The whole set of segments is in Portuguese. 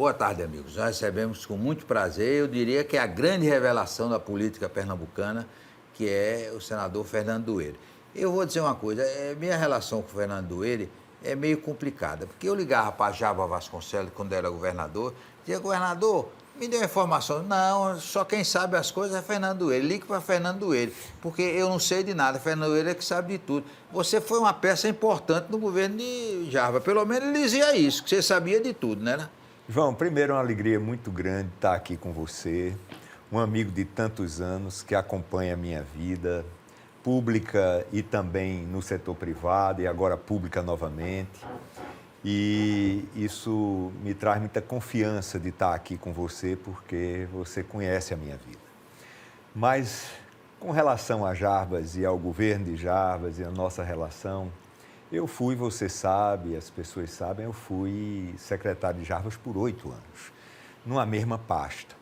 Boa tarde, amigos. Nós recebemos com muito prazer, eu diria que é a grande revelação da política pernambucana, que é o senador Fernando Dueire. Eu vou dizer uma coisa, minha relação com o Fernando Dueire é meio complicada, porque eu ligava para Java Vasconcelos, quando era governador, dizia, governador, me deu informação. Não, só quem sabe as coisas é Fernando Dueire. Ligue para Fernando Dueire, porque eu não sei de nada. Fernando Dueire é que sabe de tudo. Você foi uma peça importante no governo de Java. Pelo menos ele dizia isso, que você sabia de tudo, né? João, primeiro é uma alegria muito grande estar aqui com você, um amigo de tantos anos que acompanha a minha vida, pública e também no setor privado e agora pública novamente. E isso me traz muita confiança de estar aqui com você, porque você conhece a minha vida. Mas, com relação a Jarbas e ao governo de Jarbas e a nossa relação, eu fui, você sabe, as pessoas sabem, eu fui secretário de Jarbas por 8 anos, numa mesma pasta,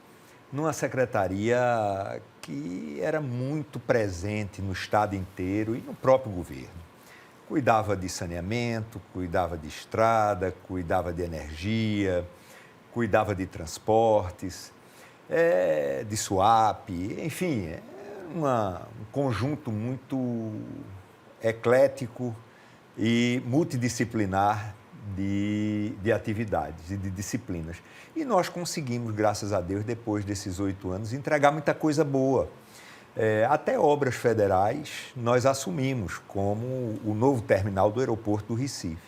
numa secretaria que era muito presente no estado inteiro e no próprio governo. Cuidava de saneamento, cuidava de estrada, cuidava de energia, cuidava de transportes, de SUAP, enfim, um conjunto muito eclético e multidisciplinar de atividades e de disciplinas. E nós conseguimos, graças a Deus, depois desses 8 anos, entregar muita coisa boa. Até obras federais nós assumimos, como o novo terminal do aeroporto do Recife.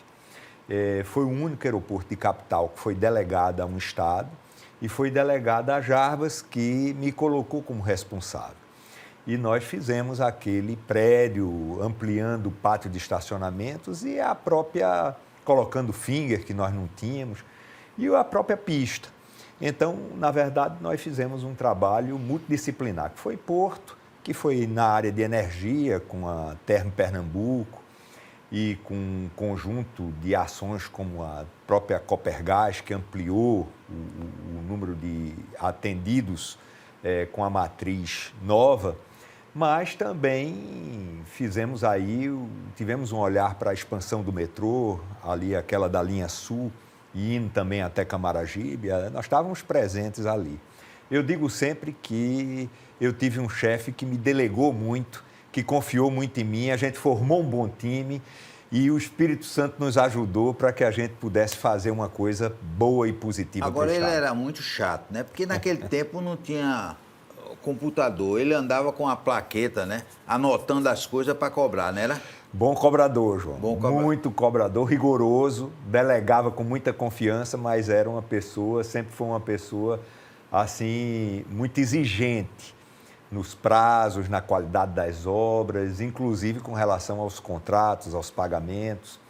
Foi o único aeroporto de capital que foi delegado a um estado e foi delegado a Jarbas, que me colocou como responsável. E nós fizemos aquele prédio, ampliando o pátio de estacionamentos e a própria, colocando finger, que nós não tínhamos, e a própria pista. Então, na verdade, nós fizemos um trabalho multidisciplinar, que foi Porto, que foi na área de energia, com a Termo Pernambuco e com um conjunto de ações como a própria Copergás, que ampliou o número de atendidos com a matriz nova, mas também tivemos um olhar para a expansão do metrô, ali aquela da linha sul, e indo também até Camaragibe, nós estávamos presentes ali. Eu digo sempre que eu tive um chefe que me delegou muito, que confiou muito em mim, a gente formou um bom time e o Espírito Santo nos ajudou para que a gente pudesse fazer uma coisa boa e positiva. Agora, ele era muito chato, né? Porque naquele tempo não tinha computador, ele andava com a plaqueta, né? Anotando as coisas para cobrar, não era? Bom cobrador, João. Muito cobrador, rigoroso, delegava com muita confiança, mas sempre foi uma pessoa, assim, muito exigente nos prazos, na qualidade das obras, inclusive com relação aos contratos, aos pagamentos.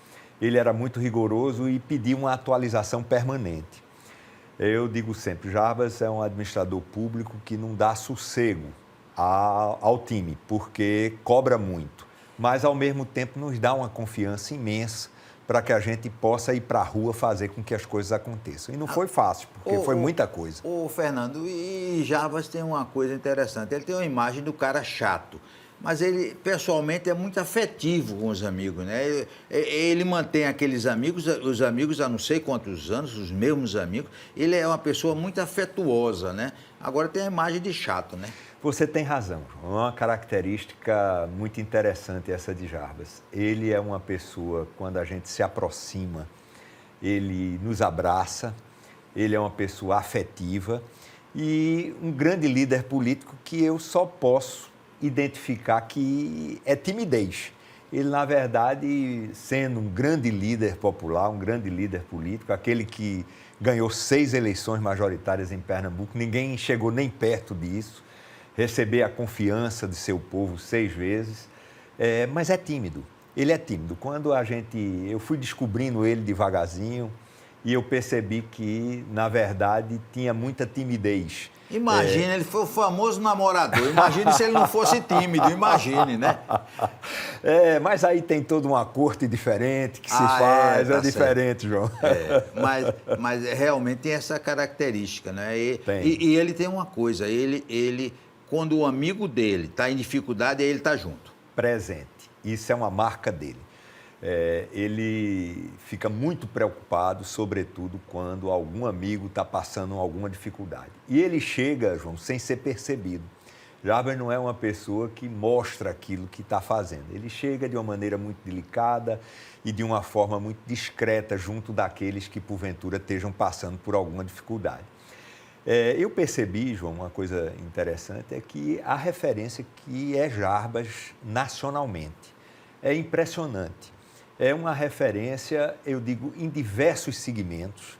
Ele era muito rigoroso e pedia uma atualização permanente. Eu digo sempre, Jarbas é um administrador público que não dá sossego ao time, porque cobra muito, mas ao mesmo tempo nos dá uma confiança imensa para que a gente possa ir para a rua fazer com que as coisas aconteçam. E não foi fácil, porque foi muita coisa. Ô, Fernando, e Jarbas tem uma coisa interessante, ele tem uma imagem do cara chato, mas ele, pessoalmente, é muito afetivo com os amigos, né? Ele mantém aqueles amigos, os amigos há não sei quantos anos, os mesmos amigos, ele é uma pessoa muito afetuosa, né? Agora tem a imagem de chato, né? Você tem razão, é uma característica muito interessante essa de Jarbas. Ele é uma pessoa, quando a gente se aproxima, ele nos abraça, ele é uma pessoa afetiva e um grande líder político que eu só posso identificar que é timidez. Ele, na verdade, sendo um grande líder popular, um grande líder político, aquele que ganhou 6 eleições majoritárias em Pernambuco, ninguém chegou nem perto disso, receber a confiança de seu povo 6 vezes, mas é tímido, ele é tímido. Eu fui descobrindo ele devagarzinho e eu percebi que, na verdade, tinha muita timidez. Imagina, ele foi o famoso namorador, imagine se ele não fosse tímido, imagine, né? Mas aí tem toda uma corte diferente que se faz, tá diferente, João. Mas realmente tem essa característica, né? Tem. E ele tem uma coisa, ele quando o amigo dele está em dificuldade, ele está junto. Presente, isso é uma marca dele. ele fica muito preocupado, sobretudo quando algum amigo está passando alguma dificuldade. E ele chega, João, sem ser percebido. Jarbas não é uma pessoa que mostra aquilo que está fazendo. Ele chega de uma maneira muito delicada e de uma forma muito discreta junto daqueles que, porventura, estejam passando por alguma dificuldade. Eu percebi, João, uma coisa interessante, é que a referência que é Jarbas nacionalmente é impressionante. É uma referência, eu digo, em diversos segmentos,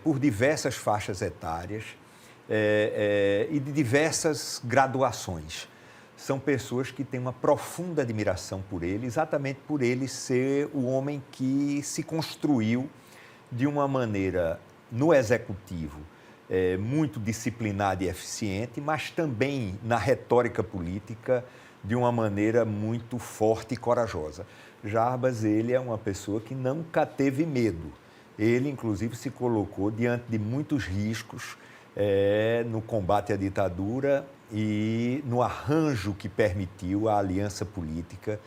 por diversas faixas etárias, e de diversas graduações. São pessoas que têm uma profunda admiração por ele, exatamente por ele ser o homem que se construiu de uma maneira, no executivo, muito disciplinada e eficiente, mas também na retórica política, de uma maneira muito forte e corajosa. Jarbas, ele é uma pessoa que nunca teve medo. Ele, inclusive, se colocou diante de muitos riscos, no combate à ditadura e no arranjo que permitiu a aliança política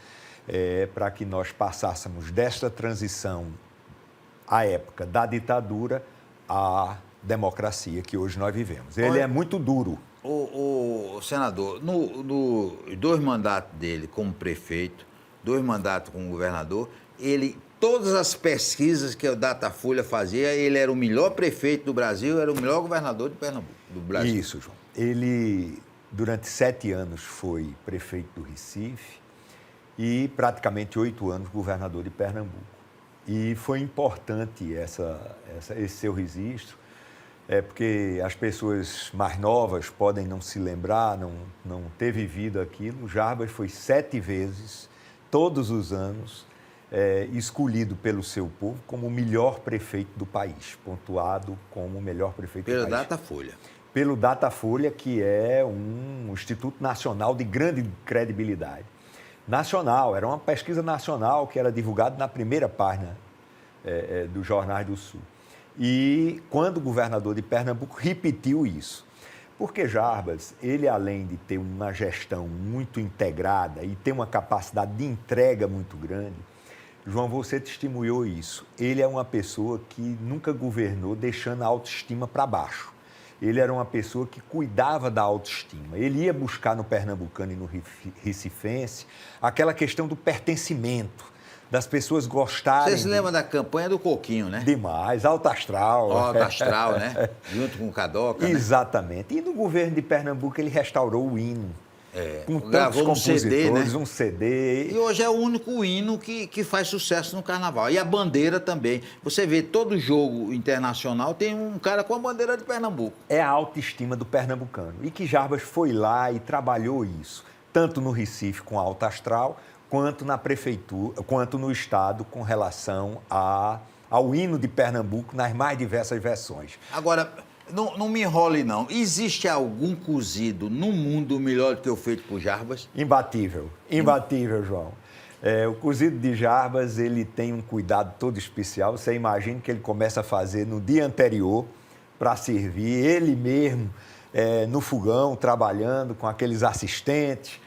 para que nós passássemos desta transição à época da ditadura à democracia que hoje nós vivemos. Ele é muito duro. O senador, nos 2 mandatos dele como prefeito, 2 mandatos como governador, todas as pesquisas que o Datafolha fazia, ele era o melhor prefeito do Brasil, era o melhor governador de Pernambuco, do Brasil. Isso, João. Ele, durante 7 anos, foi prefeito do Recife e praticamente 8 anos governador de Pernambuco. E foi importante esse seu registro, porque as pessoas mais novas podem não se lembrar, não ter vivido aquilo. Jarbas foi 7 vezes, todos os anos, escolhido pelo seu povo como o melhor prefeito do país, pontuado como o melhor prefeito do país. Pelo Datafolha. Pelo Datafolha, que é um instituto nacional de grande credibilidade. Nacional, era uma pesquisa nacional que era divulgada na primeira página dos jornais do Sul. E, quando governador de Pernambuco, repetiu isso. Porque Jarbas, ele além de ter uma gestão muito integrada e ter uma capacidade de entrega muito grande, João, você testemunhou isso. Ele é uma pessoa que nunca governou deixando a autoestima para baixo. Ele era uma pessoa que cuidava da autoestima. Ele ia buscar no pernambucano e no recifense aquela questão do pertencimento, das pessoas gostarem. Você se lembra da campanha do Coquinho, né? Demais, alto astral. Alto astral, né? Junto com o Cadoca. Exatamente. Né? E no governo de Pernambuco ele restaurou o hino. Com tantos compositores, um CD. E hoje é o único hino que faz sucesso no carnaval. E a bandeira também. Você vê, todo jogo internacional tem um cara com a bandeira de Pernambuco. É a autoestima do pernambucano. E que Jarbas foi lá e trabalhou isso, tanto no Recife com a alta astral, quanto na prefeitura, quanto no estado com relação ao hino de Pernambuco nas mais diversas versões. Agora, não me enrole, não. Existe algum cozido no mundo melhor do que o feito por Jarbas? Imbatível, João. O cozido de Jarbas, ele tem um cuidado todo especial. Você imagina que ele começa a fazer no dia anterior para servir, ele mesmo no fogão, trabalhando com aqueles assistentes,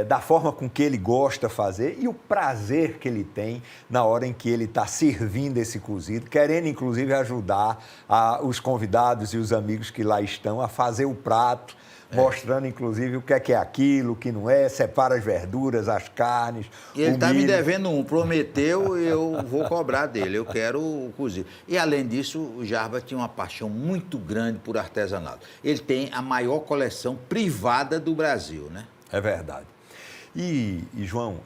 da forma com que ele gosta de fazer e o prazer que ele tem na hora em que ele está servindo esse cozido, querendo inclusive ajudar os convidados e os amigos que lá estão a fazer o prato, mostrando inclusive o que é aquilo, o que não é, separa as verduras, as carnes. E ele está me devendo prometeu, eu vou cobrar dele, eu quero o cozido. E além disso, o Jarbas tinha uma paixão muito grande por artesanato. Ele tem a maior coleção privada do Brasil, né? É verdade. E João,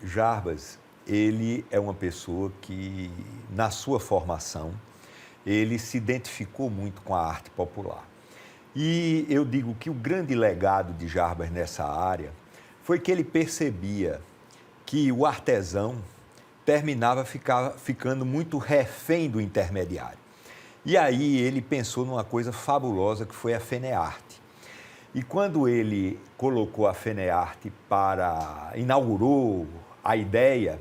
Jarbas, ele é uma pessoa que, na sua formação, ele se identificou muito com a arte popular. E eu digo que o grande legado de Jarbas nessa área foi que ele percebia que o artesão terminava ficando muito refém do intermediário. E aí ele pensou numa coisa fabulosa que foi a Fenearte. E quando ele colocou a Fenearte inaugurou a ideia,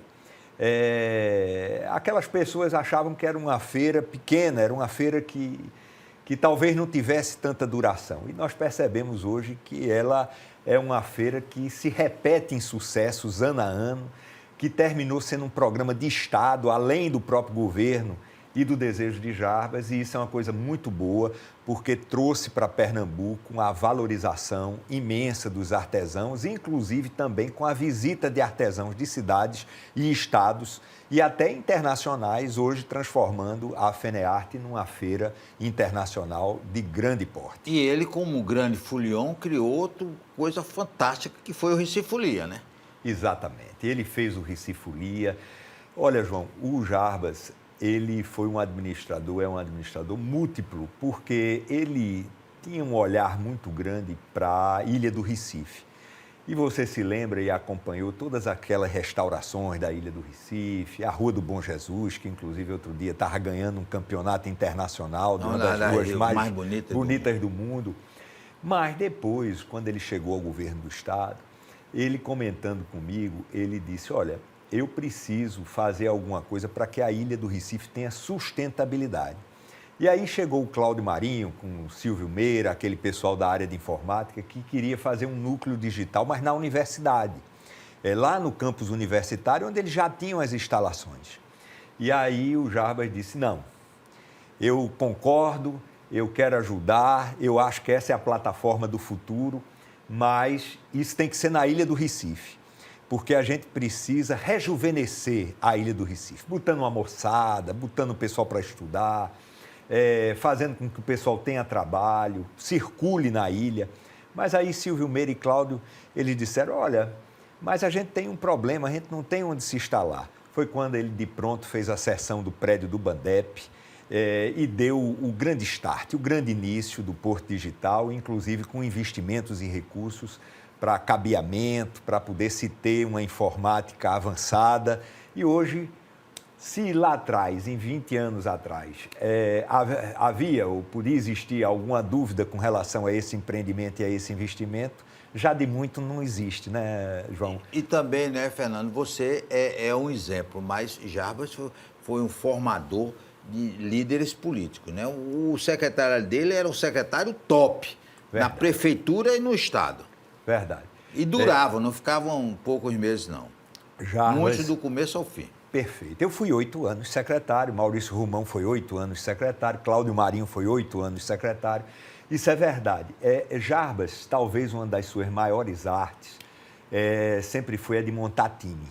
aquelas pessoas achavam que era uma feira pequena, era uma feira que talvez não tivesse tanta duração. E nós percebemos hoje que ela é uma feira que se repete em sucessos ano a ano, que terminou sendo um programa de Estado, além do próprio governo e do desejo de Jarbas, e isso é uma coisa muito boa, porque trouxe para Pernambuco uma valorização imensa dos artesãos, inclusive também com a visita de artesãos de cidades e estados e até internacionais, hoje transformando a FENEARTE numa feira internacional de grande porte. E ele, como grande folião, criou outra coisa fantástica, que foi o Recifolia, né? Exatamente. Ele fez o Recifolia. Olha, João, o Jarbas, ele foi um administrador, é um administrador múltiplo, porque ele tinha um olhar muito grande para a Ilha do Recife. E você se lembra e acompanhou todas aquelas restaurações da Ilha do Recife, a Rua do Bom Jesus, que inclusive outro dia estava ganhando um campeonato internacional, de uma das ruas mais bonitas do mundo. Mas depois, quando ele chegou ao governo do Estado, ele comentando comigo, ele disse, olha, eu preciso fazer alguma coisa para que a Ilha do Recife tenha sustentabilidade. E aí chegou o Cláudio Marinho com o Silvio Meira, aquele pessoal da área de informática, que queria fazer um núcleo digital, mas na universidade, lá no campus universitário, onde eles já tinham as instalações. E aí o Jarbas disse, não, eu concordo, eu quero ajudar, eu acho que essa é a plataforma do futuro, mas isso tem que ser na Ilha do Recife, porque a gente precisa rejuvenescer a Ilha do Recife, botando uma moçada, botando o pessoal para estudar, fazendo com que o pessoal tenha trabalho, circule na ilha. Mas aí Silvio Meira e Cláudio, eles disseram, olha, mas a gente tem um problema, a gente não tem onde se instalar. Foi quando ele de pronto fez a cessão do prédio do Bandep e deu o grande start, o grande início do Porto Digital, inclusive com investimentos e recursos para cabeamento, para poder se ter uma informática avançada. E hoje, se lá atrás, em 20 anos atrás, havia ou podia existir alguma dúvida com relação a esse empreendimento e a esse investimento, já de muito não existe, né, João? E também, né, Fernando, você é um exemplo, mas Jarbas foi um formador de líderes políticos, né? O secretário dele era o secretário top, na prefeitura e no Estado. Verdade. E duravam, não ficavam poucos meses, não. Jarbas... Muito do começo ao fim. Perfeito. Eu fui 8 anos secretário, Maurício Rumão foi 8 anos secretário, Cláudio Marinho foi 8 anos secretário. Isso é verdade. Jarbas, talvez uma das suas maiores artes, sempre foi a de montar time.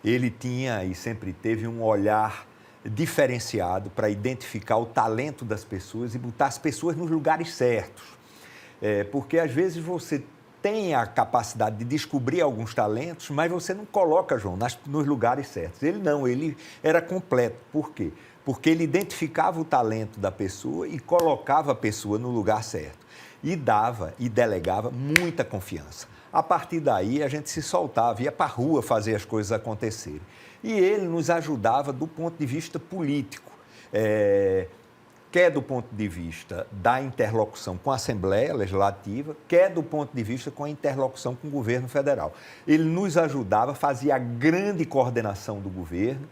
Ele tinha e sempre teve um olhar diferenciado para identificar o talento das pessoas e botar as pessoas nos lugares certos. Porque às vezes você tem a capacidade de descobrir alguns talentos, mas você não coloca, João, nos lugares certos. Ele não, ele era completo. Por quê? Porque ele identificava o talento da pessoa e colocava a pessoa no lugar certo. E dava e delegava muita confiança. A partir daí, a gente se soltava, ia para a rua fazer as coisas acontecerem. E ele nos ajudava do ponto de vista político, quer do ponto de vista da interlocução com a Assembleia Legislativa, quer do ponto de vista com a interlocução com o governo federal. Ele nos ajudava, fazia a grande coordenação do governo,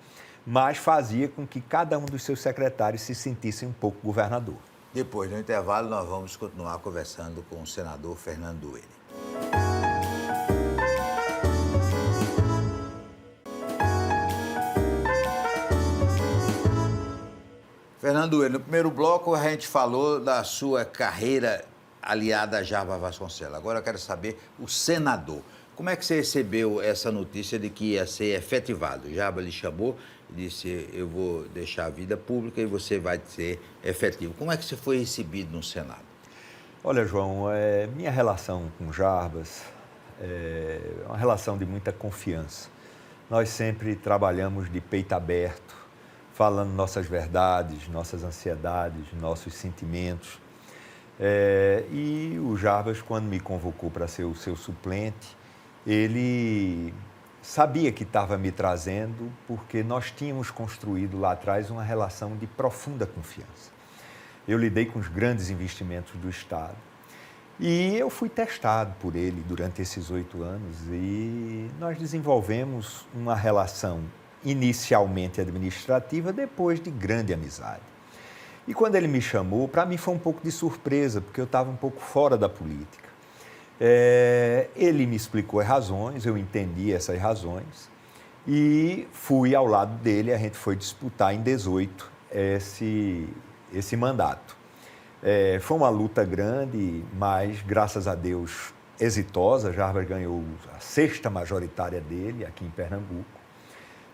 mas fazia com que cada um dos seus secretários se sentisse um pouco governador. Depois do intervalo, nós vamos continuar conversando com o senador Fernando Dueire. Fernando Dueire, no primeiro bloco a gente falou da sua carreira aliada a Jarbas Vasconcelos. Agora eu quero saber o senador. Como é que você recebeu essa notícia de que ia ser efetivado? Jarbas lhe chamou e disse, eu vou deixar a vida pública e você vai ser efetivo. Como é que você foi recebido no Senado? Olha, João, minha relação com Jarbas é uma relação de muita confiança. Nós sempre trabalhamos de peito aberto, falando nossas verdades, nossas ansiedades, nossos sentimentos. E o Jarbas, quando me convocou para ser o seu suplente, ele sabia que estava me trazendo porque nós tínhamos construído lá atrás uma relação de profunda confiança. Eu lidei com os grandes investimentos do Estado e eu fui testado por ele durante esses 8 anos e nós desenvolvemos uma relação inicialmente administrativa, depois de grande amizade. E quando ele me chamou, para mim foi um pouco de surpresa, porque eu estava um pouco fora da política. Ele me explicou as razões, eu entendi essas razões, e fui ao lado dele, a gente foi disputar em 18 esse mandato. Foi uma luta grande, mas, graças a Deus, exitosa. Jarbas ganhou a 6ª majoritária dele aqui em Pernambuco.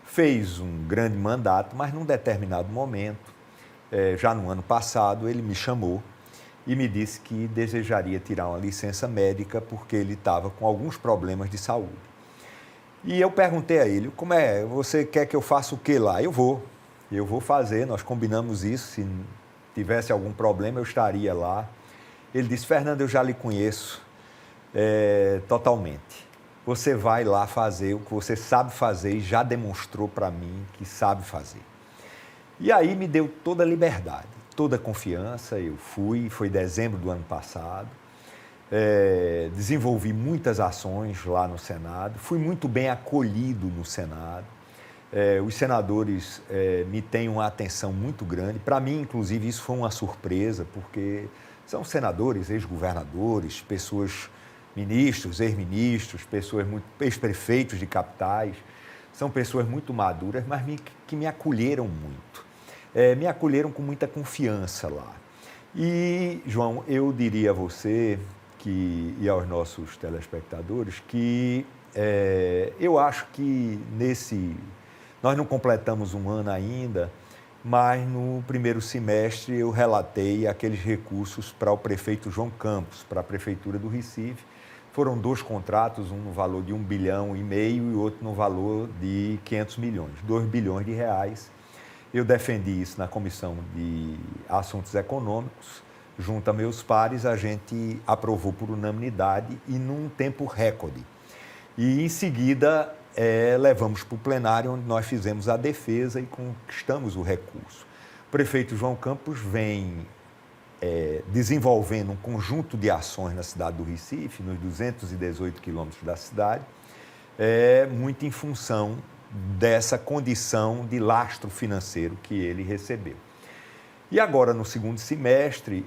Fez um grande mandato, mas num determinado momento, já no ano passado, ele me chamou e me disse que desejaria tirar uma licença médica porque ele estava com alguns problemas de saúde. E eu perguntei a ele, como é, você quer que eu faça o que lá? Eu vou fazer, nós combinamos isso, se tivesse algum problema eu estaria lá. Ele disse, Fernando, eu já lhe conheço totalmente. Você vai lá fazer o que você sabe fazer e já demonstrou para mim que sabe fazer. E aí me deu toda a liberdade, toda a confiança, eu fui, foi dezembro do ano passado, desenvolvi muitas ações lá no Senado, fui muito bem acolhido no Senado, os senadores me têm uma atenção muito grande, para mim, inclusive, isso foi uma surpresa, porque são senadores, ex-governadores, pessoas, ministros, ex-ministros, pessoas muito, ex-prefeitos de capitais, são pessoas muito maduras, mas que me acolheram muito, me acolheram com muita confiança lá. E, João, eu diria a você e aos nossos telespectadores que eu acho que nós não completamos um ano ainda, mas no primeiro semestre eu relatei aqueles recursos para o prefeito João Campos, para a Prefeitura do Recife. Foram 2 contratos, um no valor de R$1,5 bilhão e outro no valor de 500 milhões, R$2 bilhões. Eu defendi isso na Comissão de Assuntos Econômicos, junto a meus pares, a gente aprovou por unanimidade e num tempo recorde. E em seguida levamos para o plenário, onde nós fizemos a defesa e conquistamos o recurso. O prefeito João Campos vem desenvolvendo um conjunto de ações na cidade do Recife, nos 218 quilômetros da cidade, muito em função dessa condição de lastro financeiro que ele recebeu. E agora, no segundo semestre,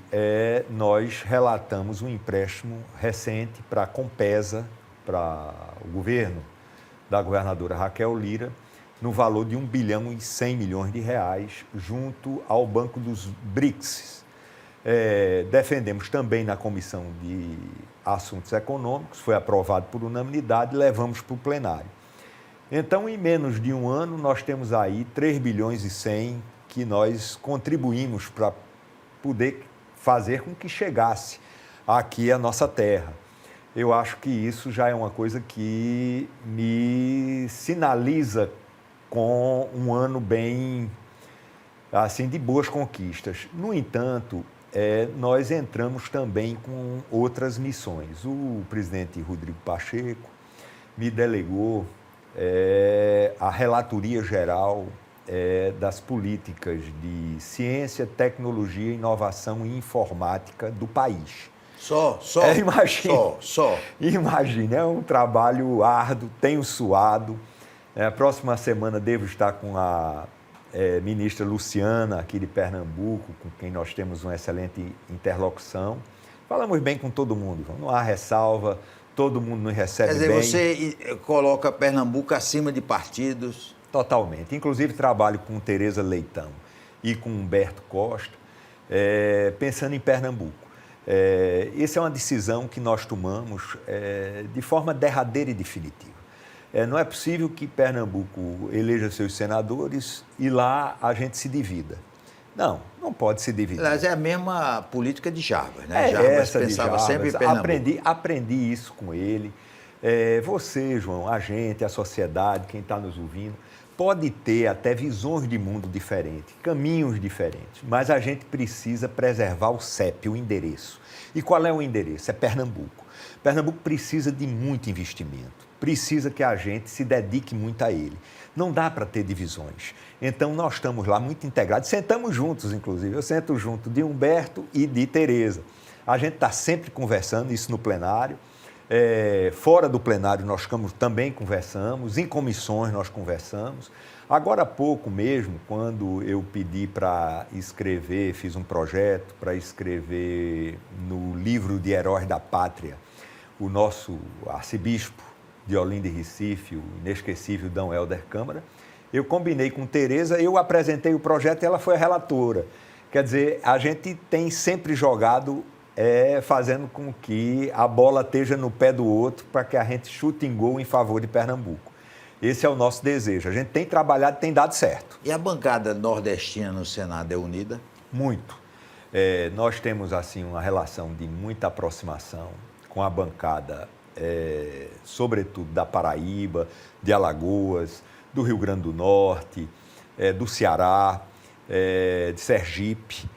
nós relatamos um empréstimo recente para a Compesa, para o governo da governadora Raquel Lira, no valor de R$1,1 bilhão, junto ao Banco dos BRICS. Defendemos também na Comissão de Assuntos Econômicos, foi aprovado por unanimidade, levamos para o plenário. Então, em menos de um ano, nós temos aí R$3,1 bilhões que nós contribuímos para poder fazer com que chegasse aqui à nossa terra. Eu acho que isso já é uma coisa que me sinaliza com um ano bem, assim, de boas conquistas. No entanto, nós entramos também com outras missões. O presidente Rodrigo Pacheco me delegou a relatoria geral das políticas de ciência, tecnologia, inovação e informática do país. Imagina, é um trabalho árduo, tenho suado. A próxima semana devo estar com a ministra Luciana, aqui de Pernambuco, com quem nós temos uma excelente interlocução. Falamos bem com todo mundo, não há ressalva, todo mundo nos recebe bem. Quer dizer, você coloca Pernambuco acima de partidos? Totalmente. Inclusive, trabalho com Tereza Leitão e com Humberto Costa, pensando em Pernambuco. Essa é uma decisão que nós tomamos de forma derradeira e definitiva. Não é possível que Pernambuco eleja seus senadores e lá a gente se divida. Não pode se dividir. Mas é a mesma política de Jarbas, né? Jarbas pensava sempre em Pernambuco. Aprendi isso com ele. Você, João, a gente, a sociedade, quem está nos ouvindo, pode ter até visões de mundo diferentes, caminhos diferentes, mas a gente precisa preservar o CEP, o endereço. E qual é o endereço? É Pernambuco. Pernambuco precisa de muito investimento, precisa que a gente se dedique muito a ele. Não dá para ter divisões. Então, nós estamos lá muito integrados, sentamos juntos, inclusive. Eu sento junto de Humberto e de Tereza. A gente está sempre conversando, isso no plenário. Fora do plenário nós também conversamos, em comissões nós conversamos. Agora há pouco mesmo, quando eu pedi para escrever, fiz um projeto para escrever no livro de Heróis da Pátria, o nosso arcebispo, de Olinda e Recife, o inesquecível D. Helder Câmara, eu combinei com Tereza, eu apresentei o projeto e ela foi a relatora. Quer dizer, a gente tem sempre jogado, fazendo com que a bola esteja no pé do outro para que a gente chute em gol em favor de Pernambuco. Esse é o nosso desejo. A gente tem trabalhado e tem dado certo. E a bancada nordestina no Senado é unida? Muito. Nós temos, assim, uma relação de muita aproximação com a bancada, sobretudo da Paraíba, de Alagoas, do Rio Grande do Norte, do Ceará, de Sergipe.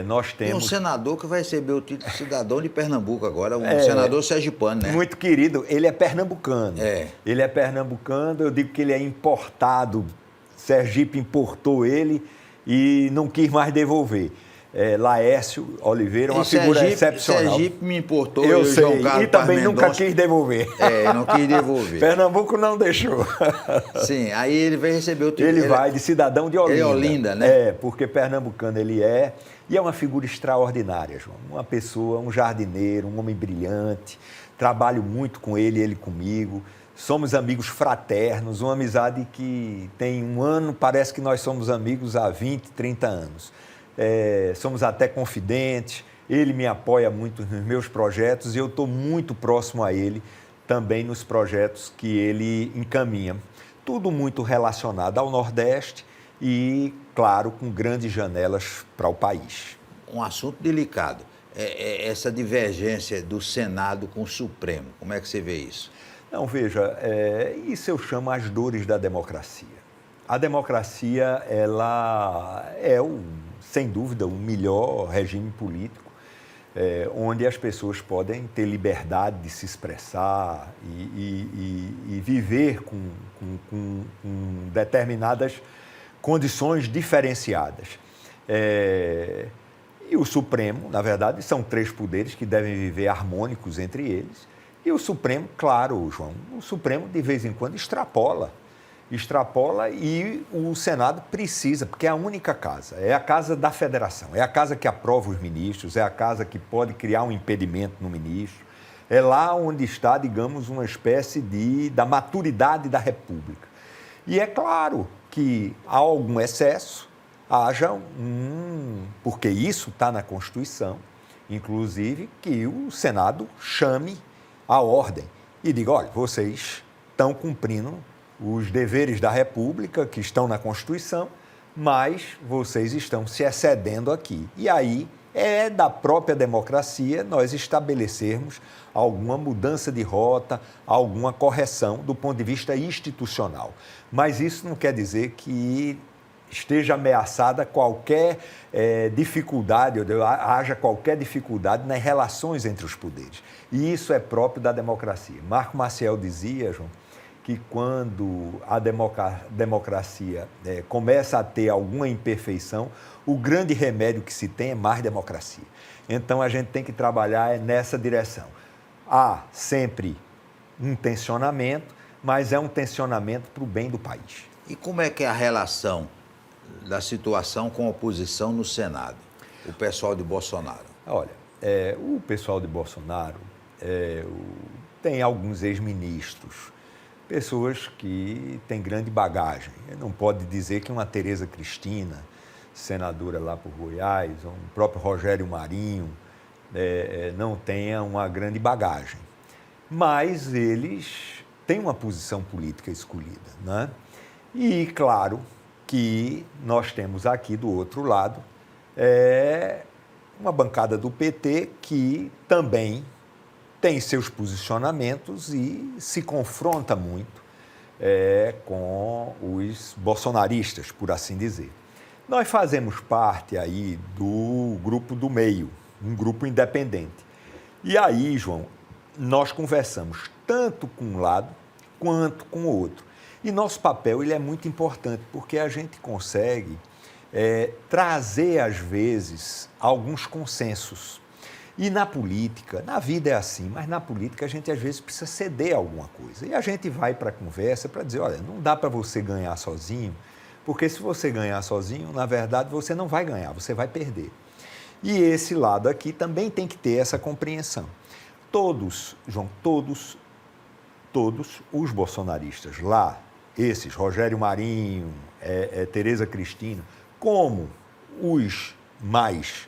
Nós temos... Tem um senador que vai receber o título de cidadão de Pernambuco agora, senador sergipano, né? Muito querido, ele é pernambucano. Ele é pernambucano, eu digo que ele é importado, Sergipe importou ele e não quis mais devolver. Laércio Oliveira, uma figura excepcional. Sergipe me importou, eu sei, João Carlos e também Mendonça, nunca quis devolver. Não quis devolver. Pernambuco não deixou. Sim, aí ele vai receber o título. Ele vai de cidadão de Olinda. Ele é Olinda, né? Porque pernambucano ele é. E é uma figura extraordinária, João. Uma pessoa, um jardineiro, um homem brilhante. Trabalho muito com ele, ele comigo. Somos amigos fraternos, uma amizade que tem um ano, parece que nós somos amigos há 20, 30 anos. Somos até confidentes, ele me apoia muito nos meus projetos e eu estou muito próximo a ele também nos projetos que ele encaminha. Tudo muito relacionado ao Nordeste e, claro, com grandes janelas para o país. Um assunto delicado, essa divergência do Senado com o Supremo, como é que você vê isso? Não, veja, isso eu chamo as dores da democracia. A democracia, ela é, sem dúvida, o melhor regime político, onde as pessoas podem ter liberdade de se expressar e viver com determinadas condições diferenciadas. E o Supremo, na verdade, são 3 poderes que devem viver harmônicos entre eles. E o Supremo, claro, João, o Supremo de vez em quando extrapola e o Senado precisa, porque é a única casa, é a casa da federação, é a casa que aprova os ministros, é a casa que pode criar um impedimento no ministro, é lá onde está, digamos, uma espécie da maturidade da República. E é claro que há algum excesso, haja porque isso está na Constituição, inclusive, que o Senado chame a ordem e diga, olha, vocês estão cumprindo os deveres da República que estão na Constituição, mas vocês estão se excedendo aqui. E aí é da própria democracia nós estabelecermos alguma mudança de rota, alguma correção do ponto de vista institucional. Mas isso não quer dizer que esteja ameaçada qualquer dificuldade, ou haja qualquer dificuldade nas relações entre os poderes. E isso é próprio da democracia. Marco Maciel dizia, João, que quando a democracia começa a ter alguma imperfeição, o grande remédio que se tem é mais democracia. Então, a gente tem que trabalhar nessa direção. Há sempre um tensionamento, mas é um tensionamento para o bem do país. E como é que é a relação da situação com a oposição no Senado, o pessoal de Bolsonaro? Olha, o pessoal de Bolsonaro tem alguns ex-ministros, pessoas que têm grande bagagem. Não pode dizer que uma Tereza Cristina, senadora lá por Goiás, ou o próprio Rogério Marinho, não tenha uma grande bagagem. Mas eles têm uma posição política escolhida, né? E, claro, que nós temos aqui do outro lado uma bancada do PT que também tem seus posicionamentos e se confronta muito com os bolsonaristas, por assim dizer. Nós fazemos parte aí do grupo do meio, um grupo independente. E aí, João, nós conversamos tanto com um lado quanto com o outro. E nosso papel ele é muito importante, porque a gente consegue trazer, às vezes, alguns consensos. E na política, na vida é assim, mas na política a gente, às vezes, precisa ceder a alguma coisa. E a gente vai para a conversa para dizer, olha, não dá para você ganhar sozinho, porque se você ganhar sozinho, na verdade, você não vai ganhar, você vai perder. E esse lado aqui também tem que ter essa compreensão. Todos, João, todos todos os bolsonaristas lá, esses, Rogério Marinho, Tereza Cristina, como os mais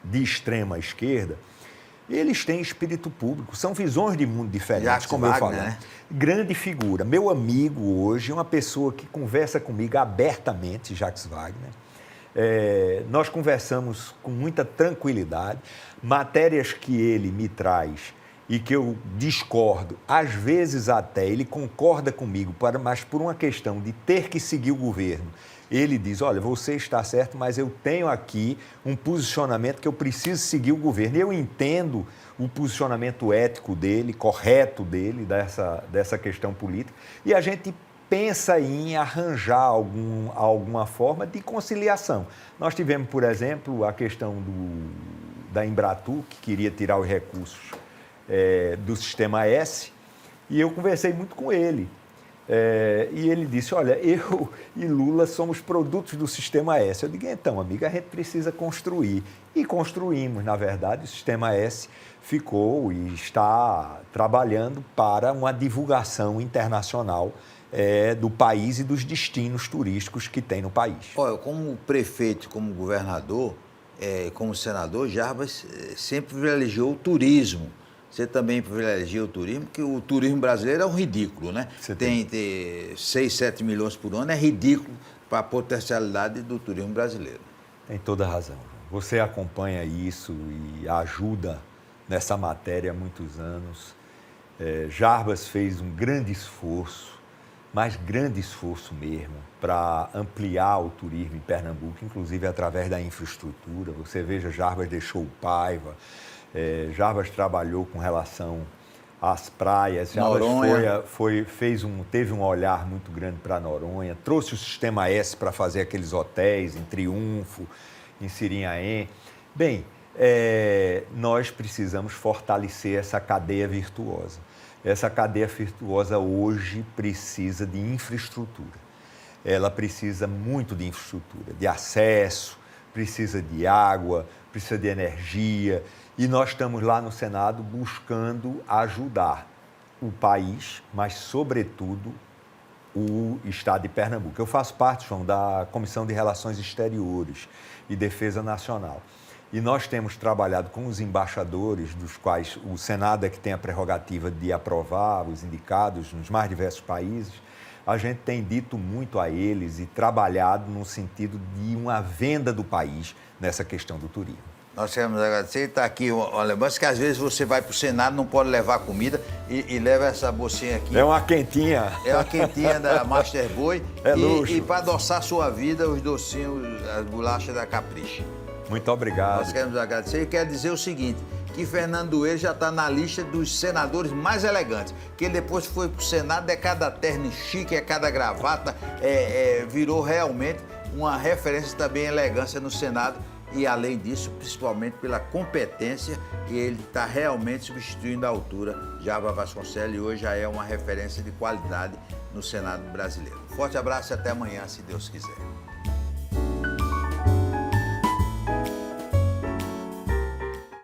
de extrema esquerda, eles têm espírito público, são visões de mundo diferentes, Jacques como eu Wagner, falei. né? Grande figura. Meu amigo hoje é uma pessoa que conversa comigo abertamente, Jacques Wagner. Nós conversamos com muita tranquilidade. Matérias que ele me traz e que eu discordo, às vezes até ele concorda comigo, mas por uma questão de ter que seguir o governo. Ele diz, olha, você está certo, mas eu tenho aqui um posicionamento que eu preciso seguir o governo. E eu entendo o posicionamento ético dele, correto dele, dessa questão política, e a gente pensa em arranjar alguma forma de conciliação. Nós tivemos, por exemplo, a questão da Embratur, que queria tirar os recursos do Sistema S, e eu conversei muito com ele. E ele disse, olha, eu e Lula somos produtos do Sistema S. Eu digo, então, amiga, a gente precisa construir. E construímos, na verdade, o Sistema S ficou e está trabalhando para uma divulgação internacional do país e dos destinos turísticos que tem no país. Olha, como prefeito, como governador, como senador, Jarbas sempre privilegiou o turismo. Você também privilegia o turismo, porque o turismo brasileiro é um ridículo, né? Tem 6, 7 milhões por ano, é ridículo para a potencialidade do turismo brasileiro. Tem toda a razão. Você acompanha isso e ajuda nessa matéria há muitos anos. Jarbas fez um grande esforço, mas grande esforço mesmo, para ampliar o turismo em Pernambuco, inclusive através da infraestrutura. Você veja, Jarbas deixou o Paiva, Jarbas trabalhou com relação às praias, Jarbas teve um olhar muito grande para Noronha, trouxe o Sistema S para fazer aqueles hotéis em Triunfo, em Sirinhaém. Bem, nós precisamos fortalecer essa cadeia virtuosa. Essa cadeia virtuosa hoje precisa de infraestrutura. Ela precisa muito de infraestrutura, de acesso, precisa de água, precisa de energia. E nós estamos lá no Senado buscando ajudar o país, mas, sobretudo, o Estado de Pernambuco. Eu faço parte, João, da Comissão de Relações Exteriores e Defesa Nacional. E nós temos trabalhado com os embaixadores, dos quais o Senado é que tem a prerrogativa de aprovar os indicados nos mais diversos países. A gente tem dito muito a eles e trabalhado no sentido de uma venda do país nessa questão do turismo. Nós queremos agradecer. Está aqui uma lembrança que às vezes você vai para o Senado, não pode levar comida e leva essa bolsinha aqui. É uma quentinha. É uma quentinha da Master Boy. Luxo. E para adoçar a sua vida, os docinhos, as bolachas da Capricha. Muito obrigado. Nós queremos agradecer e quero dizer o seguinte, que Fernando Dueire já está na lista dos senadores mais elegantes, que ele depois foi para o Senado, é cada terno chique, é cada gravata, virou realmente uma referência também em elegância no Senado e, além disso, principalmente pela competência, e ele está realmente substituindo à altura Jarbas Vasconcelos e hoje já é uma referência de qualidade no Senado brasileiro. Forte abraço e até amanhã, se Deus quiser.